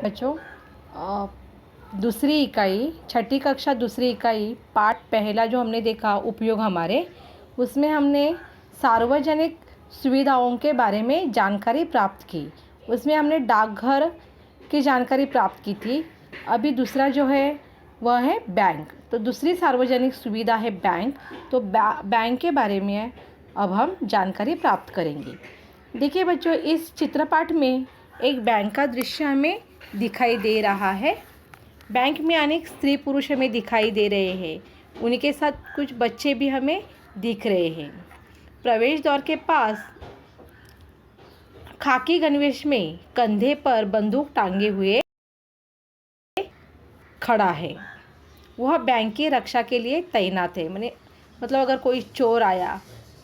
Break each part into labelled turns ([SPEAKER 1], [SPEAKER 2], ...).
[SPEAKER 1] बच्चों, दूसरी इकाई, छठी कक्षा दूसरी इकाई, पाठ पहला जो हमने देखा उपयोग हमारे, उसमें हमने सार्वजनिक सुविधाओं के बारे में जानकारी प्राप्त की। उसमें हमने डाकघर की जानकारी प्राप्त की थी। अभी दूसरा जो है वह है बैंक। तो दूसरी सार्वजनिक सुविधा है बैंक। तो बैंक के बारे में अब हम जानकारी प्राप्त करेंगे। देखिए बच्चों, इस चित्रपाठ में एक बैंक का दृश्य हमें दिखाई दे रहा है। बैंक में अनेक स्त्री पुरुष हमें दिखाई दे रहे हैं। उनके साथ कुछ बच्चे भी हमें दिख रहे हैं। प्रवेश द्वार के पास खाकी गणवेश में कंधे पर बंदूक टांगे हुए खड़ा है। वह बैंक की रक्षा के लिए तैनात है। मतलब अगर कोई चोर आया,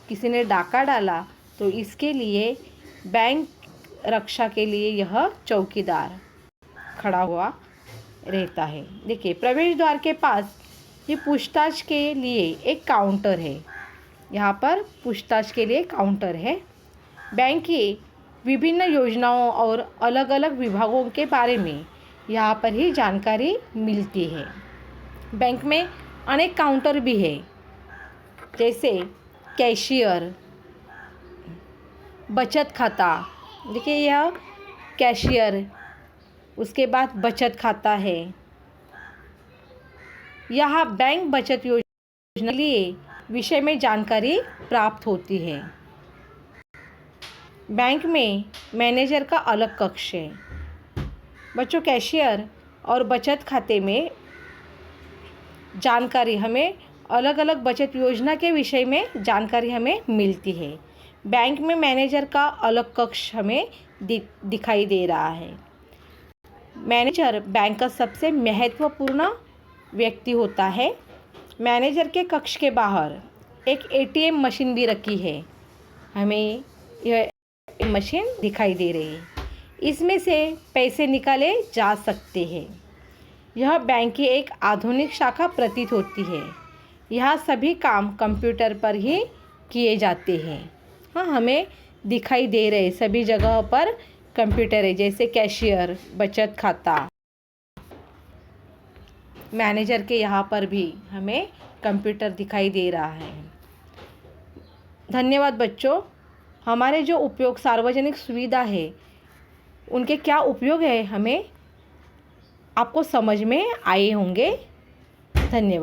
[SPEAKER 1] किसी ने डाका डाला, तो इसके लिए बैंक रक्षा के लिए यह चौकीदार खड़ा हुआ रहता है। देखिए, प्रवेश द्वार के पास ये पूछताछ के लिए एक काउंटर है। यहाँ पर पूछताछ के लिए काउंटर है। बैंक की विभिन्न योजनाओं और अलग अलग विभागों के बारे में यहाँ पर ही जानकारी मिलती है। बैंक में अनेक काउंटर भी है, जैसे कैशियर, बचत खाता। देखिए, यह कैशियर, उसके बाद बचत खाता है। यहाँ बैंक बचत योजना के लिए विषय में जानकारी प्राप्त होती है। बैंक में मैनेजर का अलग कक्ष है। बच्चों, कैशियर और बचत खाते में जानकारी हमें अलग अलग बचत योजना के विषय में जानकारी हमें मिलती है। बैंक में मैनेजर का अलग कक्ष हमें दिखाई दे रहा है। मैनेजर बैंक का सबसे महत्वपूर्ण व्यक्ति होता है। मैनेजर के कक्ष के बाहर एक एटीएम मशीन भी रखी है। हमें यह मशीन दिखाई दे रही है। इसमें से पैसे निकाले जा सकते हैं। यह बैंक की एक आधुनिक शाखा प्रतीत होती है। यहाँ सभी काम कंप्यूटर पर ही किए जाते हैं। हाँ, हमें दिखाई दे रहे सभी जगह पर कंप्यूटर है, जैसे कैशियर, बचत खाता। मैनेजर के यहाँ पर भी हमें कंप्यूटर दिखाई दे रहा है। धन्यवाद बच्चों। हमारे जो उपयोग सार्वजनिक सुविधा है, उनके क्या उपयोग है, हमें आपको समझ में आए होंगे। धन्यवाद।